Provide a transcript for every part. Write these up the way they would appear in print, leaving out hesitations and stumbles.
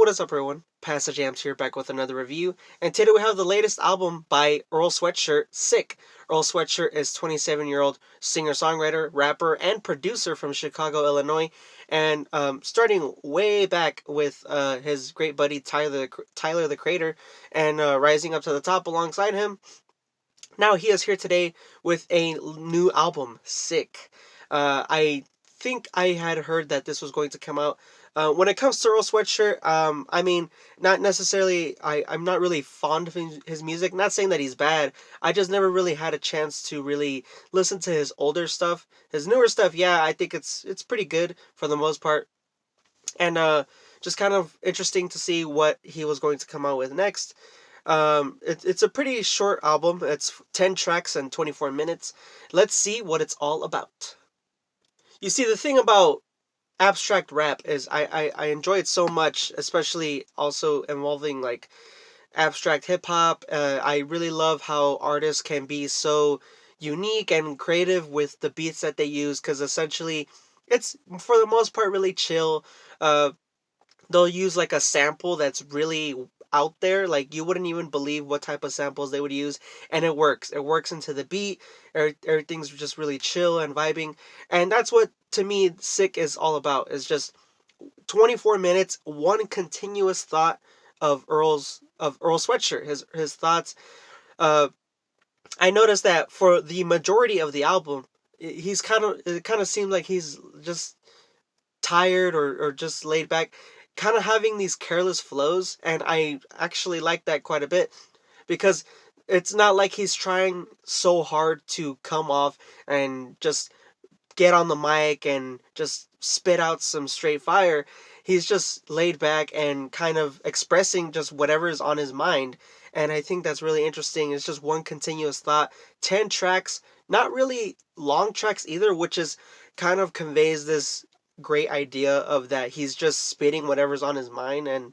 what is up everyone? Pastor JAMZ here, back with another review, and today we have the latest album by Earl Sweatshirt, Sick. Earl Sweatshirt is 27-year-old singer-songwriter, rapper, and producer from Chicago, Illinois, and starting way back with his great buddy Tyler the Creator, and rising up to the top alongside him. Now he is here today with a new album, Sick. I think I had heard that this was going to come out. When it comes to Earl Sweatshirt, I mean, not necessarily, I'm not really fond of his music. Not saying that he's bad. I just never really had a chance to really listen to his older stuff. His newer stuff, yeah, I think it's pretty good for the most part. And just kind of interesting to see what he was going to come out with next. It's a pretty short album. It's 10 tracks and 24 minutes. Let's see what it's all about. You see, the thing about abstract rap is I enjoy it so much, especially also involving like abstract hip hop. I really love how artists can be so unique and creative with the beats that they use, because essentially it's for the most part really chill. They'll use like a sample that's really out there, like you wouldn't even believe what type of samples they would use, and it works into the beat. Everything's just really chill and vibing, and that's what to me Sick is all about. Is just 24 minutes, one continuous thought of Earl Sweatshirt, his thoughts. I noticed that for the majority of the album, it kind of seems like he's just tired or just laid back, kind of having these careless flows, and I actually like that quite a bit, because it's not like he's trying so hard to come off and just get on the mic and just spit out some straight fire. He's just laid back and kind of expressing just whatever is on his mind, and I think that's really interesting. It's just one continuous thought, 10 tracks, not really long tracks either, which is kind of conveys this great idea of that he's just spitting whatever's on his mind and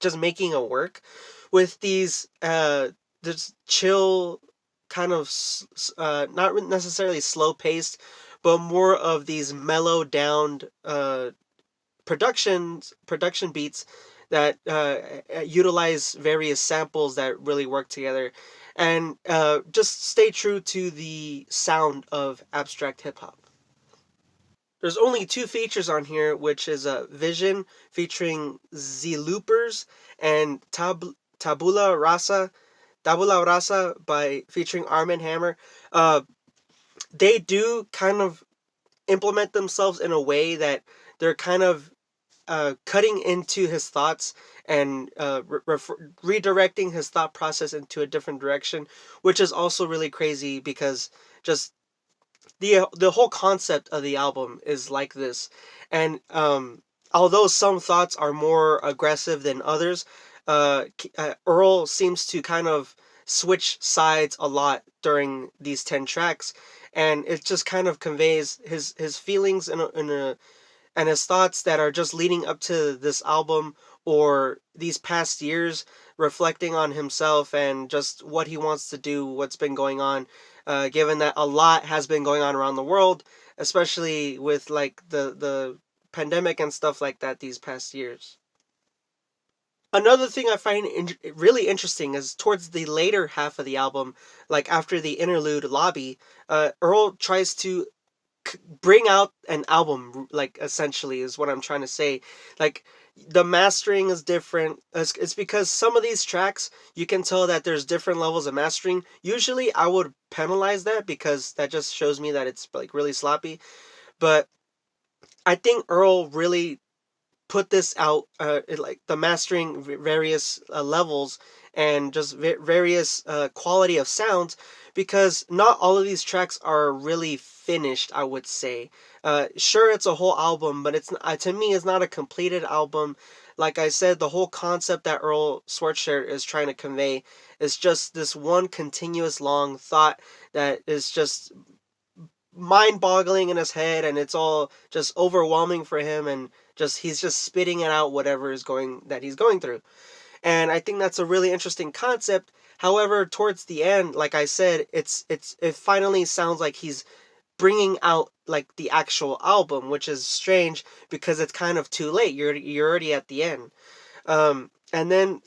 just making it work with these this chill kind of not necessarily slow paced, but more of these mellow down production beats that utilize various samples that really work together, and just stay true to the sound of abstract hip hop. There's only two features on here, which is a Vision featuring Zelooperz and Tabula Rasa, by featuring Armand Hammer. They do kind of implement themselves in a way that they're kind of cutting into his thoughts and redirecting his thought process into a different direction, which is also really crazy, because just the whole concept of the album is like this. And although some thoughts are more aggressive than others, Earl seems to kind of switch sides a lot during these 10 tracks, and it just kind of conveys his feelings and his thoughts that are just leading up to this album, or these past years, reflecting on himself and just what he wants to do, what's been going on, given that a lot has been going on around the world, especially with like the pandemic and stuff like that these past years. Another thing I find really interesting is towards the later half of the album, like after the interlude Lobby, Earl tries to bring out an album, like, essentially is what I'm trying to say. Like, the mastering is different. It's because some of these tracks you can tell that there's different levels of mastering. Usually I would penalize that, because that just shows me that it's like really sloppy, but I think Earl really put this out, like the mastering various levels, and just various quality of sounds, because not all of these tracks are really finished, I would say. Sure, it's a whole album, but it's to me it's not a completed album. Like I said, the whole concept that Earl Sweatshirt is trying to convey is just this one continuous long thought that is just mind-boggling in his head, and it's all just overwhelming for him, and just he's just spitting it out whatever is he's going through. And I think that's a really interesting concept. However, towards the end, like I said, it finally sounds like he's bringing out like the actual album, which is strange because it's kind of too late. You're already at the end. And then,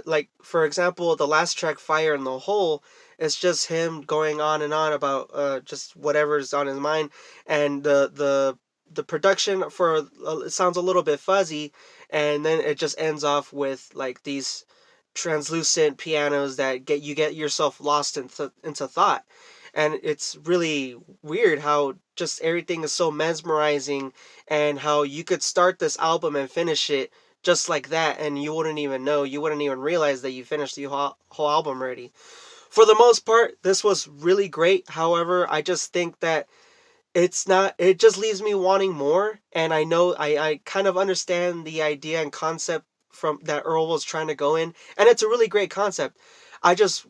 like for example, the last track, "Fire in the Hole," it's just him going on and on about just whatever's on his mind, and the production for it sounds a little bit fuzzy, and then it just ends off with like these translucent pianos that get yourself lost into thought. And it's really weird how just everything is so mesmerizing, and how you could start this album and finish it just like that, and you wouldn't even know, you wouldn't even realize that you finished the whole album already. For the most part, this was really great. However, I just think that it's not, it just leaves me wanting more. And I know I kind of understand the idea and concept from that Earl was trying to go in, and it's a really great concept. I just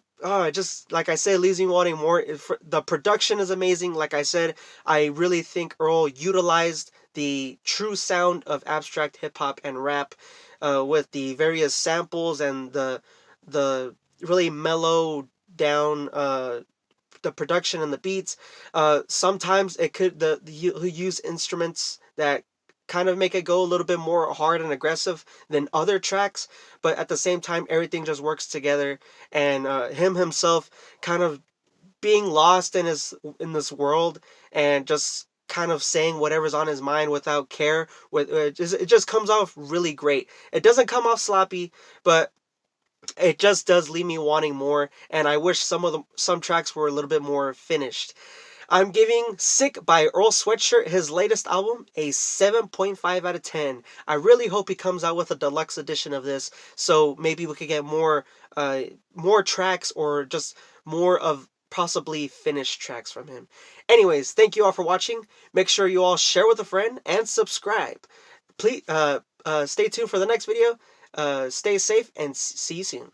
just like I said, leaves me wanting more. The production is amazing. Like I said, I really think Earl utilized the true sound of abstract hip hop and rap, with the various samples and the really mellow down the production and the beats. Sometimes it could you use instruments that kind of make it go a little bit more hard and aggressive than other tracks, but at the same time everything just works together. And him himself kind of being lost in this world, and just kind of saying whatever's on his mind without care, with it just comes off really great. It doesn't come off sloppy, but it just does leave me wanting more, and I wish some tracks were a little bit more finished. I'm giving "Sick" by Earl Sweatshirt, his latest album, a 7.5 out of 10. I really hope he comes out with a deluxe edition of this, so maybe we could get more tracks, or just more of possibly finished tracks from him. Anyways, thank you all for watching. Make sure you all share with a friend and subscribe. Please stay tuned for the next video. Stay safe, and see you soon.